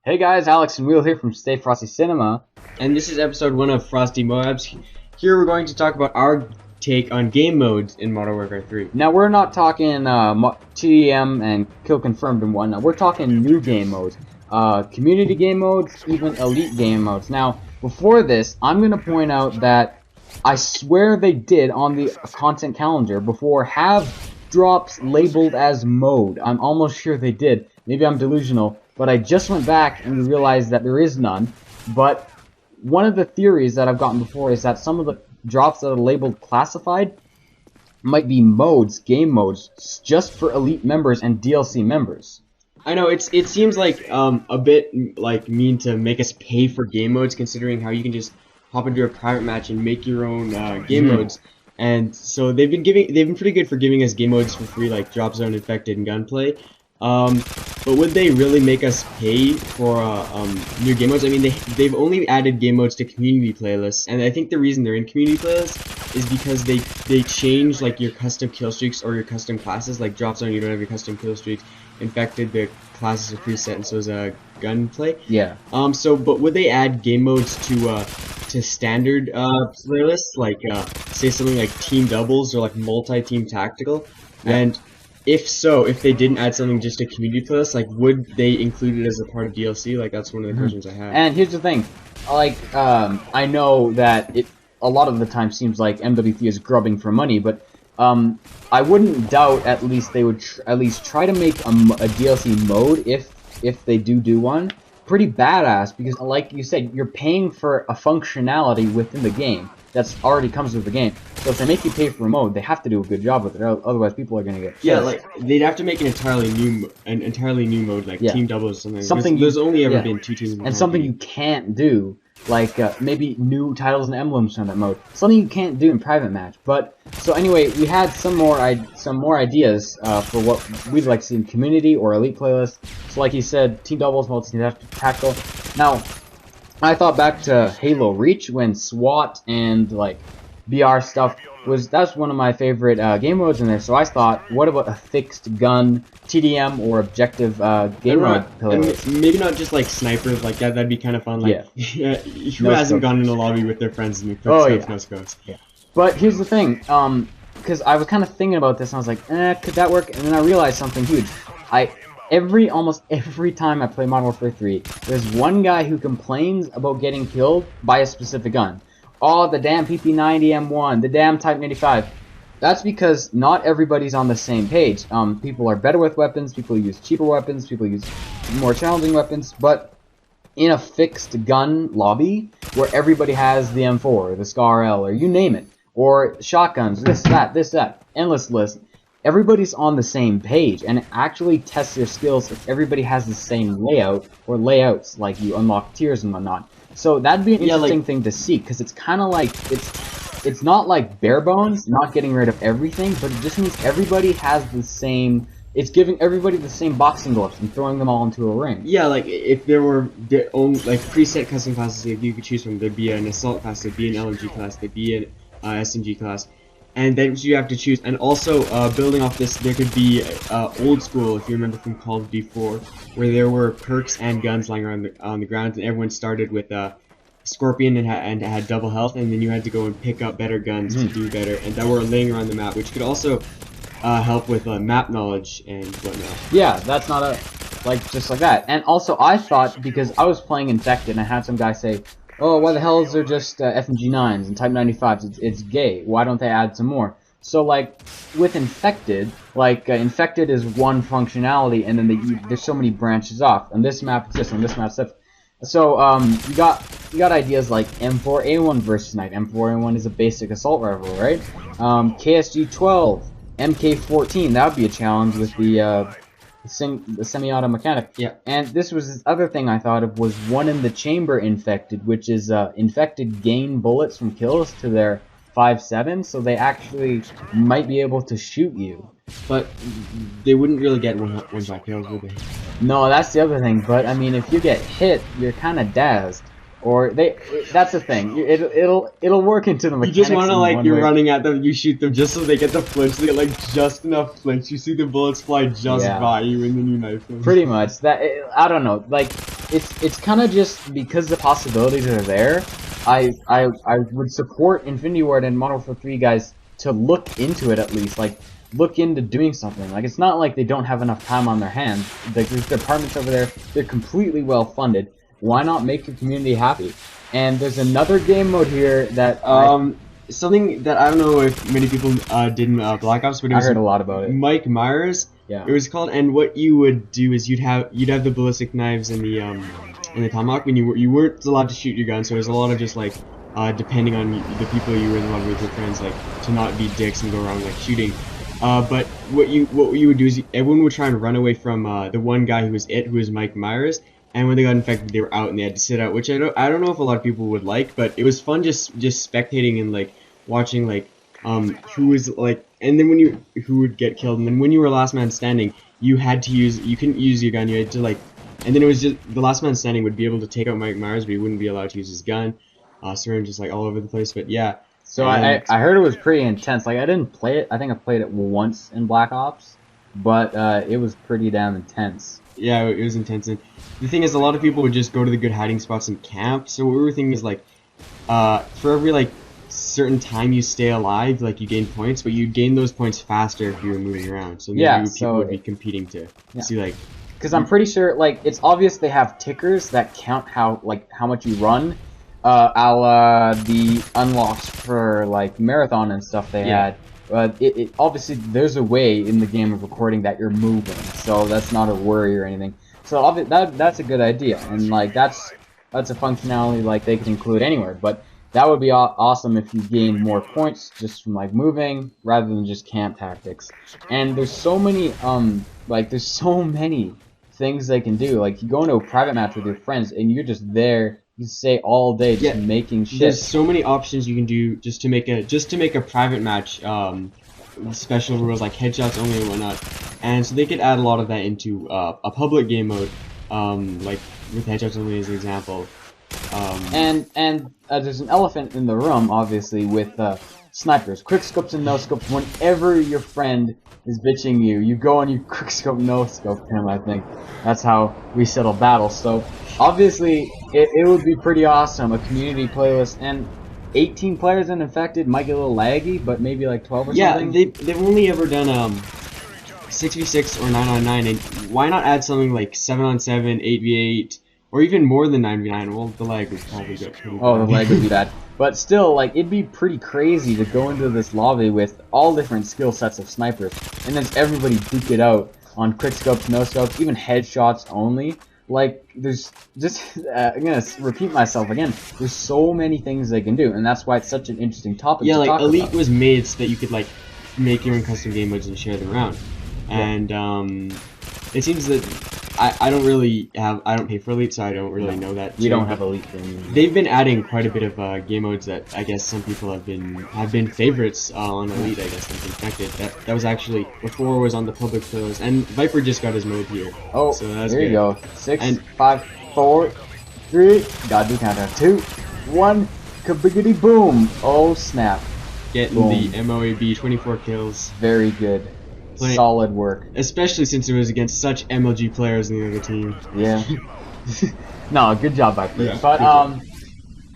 Hey guys, Alex and Will here from StayFrostyCinema. And this is episode 1 of Frosty MOABs. Here we're going to talk about our take on game modes in Modern Warfare 3. Now we're not talking TDM and kill confirmed and whatnot. We're talking new game modes, community game modes, even elite game modes. Now before this, I'm going to point out that I swear they did on the content calendar before have drops labeled as mode. I'm almost sure they did. Maybe I'm delusional. But I just went back and realized that there is none. But one of the theories that I've gotten before is that some of the drops that are labeled classified might be modes, game modes, just for elite members and DLC members. I know it seems like a bit like mean to make us pay for game modes, considering how you can just hop into a private match and make your own game modes. And so they've been pretty good for giving us game modes for free, like Drop Zone, Infected, and Gunplay. But would they really make us pay for new game modes? I mean, they've only added game modes to community playlists, and I think the reason they're in community playlists is because they change like your custom kill streaks or your custom classes. Like Drop Zone, you don't have your custom kill streaks. Infected, the classes are preset, and so is Gunplay. Yeah. But would they add game modes to standard playlists, like say something like team doubles or like multi-team tactical? And if so, if they didn't add something just to community playlists, like would they include it as a part of DLC? Like that's one of the questions I have. And here's the thing, like I know that it a lot of the time seems like MWP is grubbing for money, but I wouldn't doubt at least they would at least try to make a DLC mode if they do one pretty badass, because like you said, you're paying for a functionality within the game that's already comes with the game. So if they make you pay for a mode, they have to do a good job with it. Otherwise, people are gonna get pissed. Yeah, like they'd have to make an entirely new mode, like team doubles or something. There's only ever been 2 teams. And something you can't do, like maybe new titles and emblems on that mode. Something you can't do in private match. But so anyway, we had some more ideas for what we'd like to see in community or elite playlists. So like you said, team doubles, multi-team tactical. Now, I thought back to Halo Reach when SWAT and like BR stuff that's one of my favorite game modes in there. So I thought, what about a fixed gun TDM or objective game mode? And maybe not just like snipers like that. That'd be kind of fun. Like, yeah. Who hasn't gone in a lobby with their friends and no scopes? Yeah. But here's the thing, because I was kind of thinking about this and I was like, could that work? And then I realized something huge. Almost every time I play Modern Warfare 3, there's one guy who complains about getting killed by a specific gun. Oh, the damn PP90 M1, the damn Type 95. That's because not everybody's on the same page. People are better with weapons, people use cheaper weapons, people use more challenging weapons, but in a fixed gun lobby, where everybody has the M4, or the SCAR L, or you name it, or shotguns, this, that, endless list, everybody's on the same page, and it actually tests your skills if everybody has the same layout, or layouts, like you unlock tiers and whatnot. So that'd be an interesting thing to see, because it's kind of like, it's not like bare bones, not getting rid of everything, but it just means everybody has the same, it's giving everybody the same boxing gloves and throwing them all into a ring. Yeah, like if there were their own like preset custom classes that you could choose from, there'd be an assault class, there'd be an LMG class, there'd be an SMG class. And then you have to choose, and also building off this, there could be old school, if you remember from Call of Duty 4, where there were perks and guns lying around on the ground, and everyone started with Scorpion and had double health, and then you had to go and pick up better guns to do better, and that were laying around the map, which could also help with map knowledge and whatnot. Yeah, that's not just like that. And also, I thought, because I was playing Infected, and I had some guy say, oh, why the hell is there just FMG9s and Type 95s? It's gay. Why don't they add some more? So, like, with Infected, Infected is one functionality, and then there's so many branches off. On this map, it's this, on this map, stuff. So, you got ideas like M4A1 versus Night. M4A1 is a basic assault rifle, right? KSG-12, MK14, that would be a challenge with the semi-auto mechanic. Yeah. And this was this other thing I thought of, was one in the chamber infected, which is infected gain bullets from kills to their 5.7, so they actually might be able to shoot you. But they wouldn't really get one-shot kills, would they? No, that's the other thing. But I mean, if you get hit, you're kind of dazzed. Or that's the thing. It'll work into the mechanics. You just want to, like, you're running at them, you shoot them just so they get the flinch. They get like just enough flinch. You see the bullets fly just by you, and then you knife them. Pretty much. I don't know. Like, it's kind of just because the possibilities are there. I would support Infinity Ward and Modern Warfare 3 guys to look into it at least, like look into doing something. Like it's not like they don't have enough time on their hands. Like there's departments over there, they're completely well funded. Why not make your community happy? And there's another game mode here that something that I don't know if many people did in Black Ops, but it was I heard a lot about it. Mike Myers. Yeah. It was called, and what you would do is you'd have the ballistic knives and the tomahawk when you weren't allowed to shoot your gun, so there's a lot of just like depending on the people you were in love with, your friends, like to not be dicks and go around like shooting. But what you would do is everyone would try and run away from the one guy who was Mike Myers, and when they got infected, they were out and they had to sit out, which I don't know if a lot of people would like, but it was fun just spectating and like watching like who was like, and then who would get killed, and then when you were last man standing, you couldn't use your gun, you had to like, and then it was just the last man standing would be able to take out Mike Myers, but he wouldn't be allowed to use his gun. Syringe just like all over the place, but yeah. So I heard it was pretty intense. Like I didn't play it. I think I played it once in Black Ops, but it was pretty damn intense. Yeah, it was intense. And the thing is, a lot of people would just go to the good hiding spots and camp. So what we were thinking is like, for every like certain time you stay alive, like you gain points, but you'd gain those points faster if you were moving around. So maybe people would be competing to see like. Because I'm pretty sure, like, it's obvious they have tickers that count how much you run. A la the unlocks for like marathon and stuff they had. It obviously there's a way in the game of recording that you're moving, so that's not a worry or anything. So that's a good idea, and like that's a functionality like they could include anywhere. But that would be awesome if you gain more points just from like moving rather than just camp tactics. And there's so many there's so many things they can do. Like you go into a private match with your friends and you're just there. You stay all day just making shit. There's so many options you can do just to make a private match. Special rules like headshots only and whatnot, and so they could add a lot of that into a public game mode, like with headshots only as an example. And there's an elephant in the room, obviously, with snipers, quick scopes and no scopes. Whenever your friend is bitching you go and you quick scope no scope him. I think that's how we settle battles. So obviously it would be pretty awesome, a community playlist, and 18 players and infected might get a little laggy, but maybe like 12 or something. Yeah, they've only ever done 6v6 or 9on9, and why not add something like 7on7, 8v8, or even more than 9v9? Well, the lag would probably get pretty bad. Oh, the lag would be bad. But still, like, it'd be pretty crazy to go into this lobby with all different skill sets of snipers, and then everybody duke it out on quick scopes, no scopes, even headshots only. Like, there's just, I'm gonna repeat myself again, there's so many things they can do, and that's why it's such an interesting topic to talk about. Elite was made so that you could, like, make your own custom game modes and share them around. And, it seems that I don't pay for Elite, so I don't really know that. You don't have Elite game. They've been adding quite a bit of game modes that I guess some people have been favorites on Elite. I guess like Infected. That was actually before it was on the public playlist, and Viper just got his mode here. Oh, so that's there good. You go. 6, 5, 4, 3. Gotta do countdown. 2, 1. Kabiggity boom! Oh snap! Getting the M.o.a.b. 24 kills. Very good. Solid work. Especially since it was against such MLG players in the other team. Yeah. No, good job, Viper. Yeah, but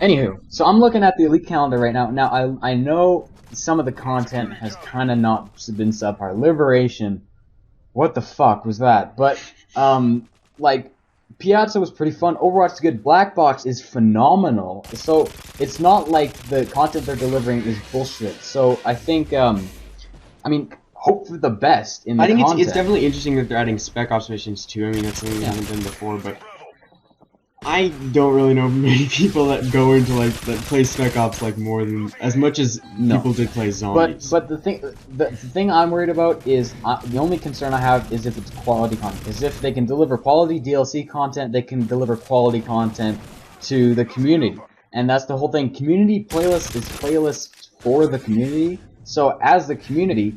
anywho, so I'm looking at the Elite calendar right now. Now I know some of the content has kind of not been subpar. Liberation, what the fuck was that? But like Piazza was pretty fun. Overwatch is good. Black Box is phenomenal. So it's not like the content they're delivering is bullshit. So I think I mean, hope for the best in the content. I think it's definitely interesting that they're adding Spec Ops missions too. I mean, that's something we haven't done before, but I don't really know many people that go into that play Spec Ops like more than as much as people did play Zombies. But the thing I'm worried about is the only concern I have is if it's quality content. Because if they can deliver quality DLC content, they can deliver quality content to the community, and that's the whole thing. Community playlist is playlists for the community. So as the community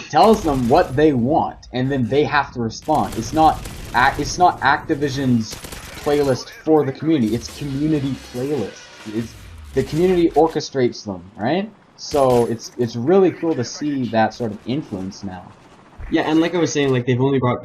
tells them what they want, and then they have to respond. It's not Activision's playlist for the community. It's community playlist. The community orchestrates them, right? So it's really cool to see that sort of influence now. Yeah, and like I was saying, like they've only brought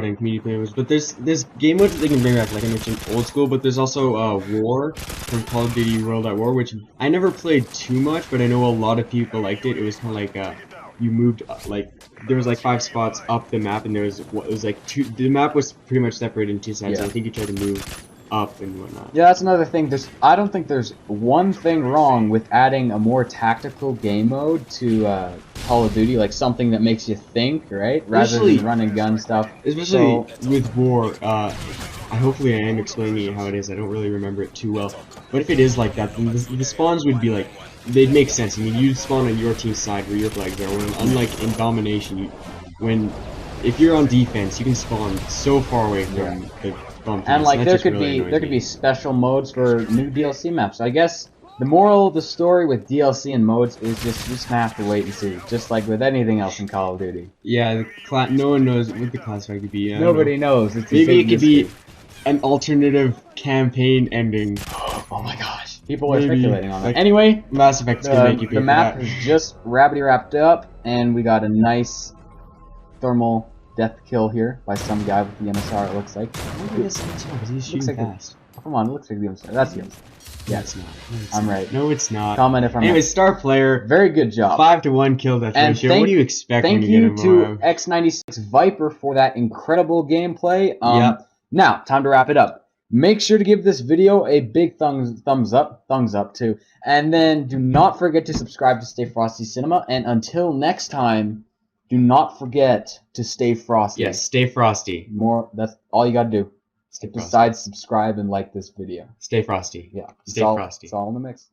in community players, but there's game modes that they can bring back, like I mentioned, old school. But there's also War from Call of Duty World at War, which I never played too much, but I know a lot of people liked it. It was kind of like you moved like there was like 5 spots up the map, and it was like two. The map was pretty much separated in 2 sides. Yeah. And I think you tried to move up and whatnot. Yeah, that's another thing. I don't think there's one thing wrong with adding a more tactical game mode to Call of Duty, like something that makes you think, right, rather than run and gun stuff. Especially with War, hopefully I am explaining it how it is. I don't really remember it too well. But if it is like that, then the spawns would be like, they'd make sense. I mean, you'd spawn on your team's side where your flags are. When, unlike in Domination, if you're on defense, you can spawn so far away from the bump. And like there could be special modes for new DLC maps. I guess the moral of the story with DLC and modes is just gonna have to wait and see. Just like with anything else in Call of Duty. Yeah, no one knows what the classifier could be. Nobody knows. It's maybe it could be an alternative campaign ending. Oh my gosh, people are speculating on it. Anyway, Mass Effect's gonna make you pay the for map that. is just wrapped up, and we got a nice thermal death kill here by some guy with the MSR. It looks like. Maybe it's MSR because he's shooting fast. Come on, it looks like the MSR. That's the MSR. Yeah, it's not. No, I'm right. No, it's not. Comment if I'm anyway, right. Star player. Very good job. 5-to-1 kill death ratio. What do you expect when you get a MOAB? Thank you to X96 Viper for that incredible gameplay. Yep. Now, time to wrap it up. Make sure to give this video a big thumbs up too, and then do not forget to subscribe to StayFrostyCinema. And until next time, do not forget to stay frosty. Yes, stay frosty. That's all you gotta do. Besides subscribe and like this video. Stay frosty. Yeah. Stay frosty. It's all in the mix.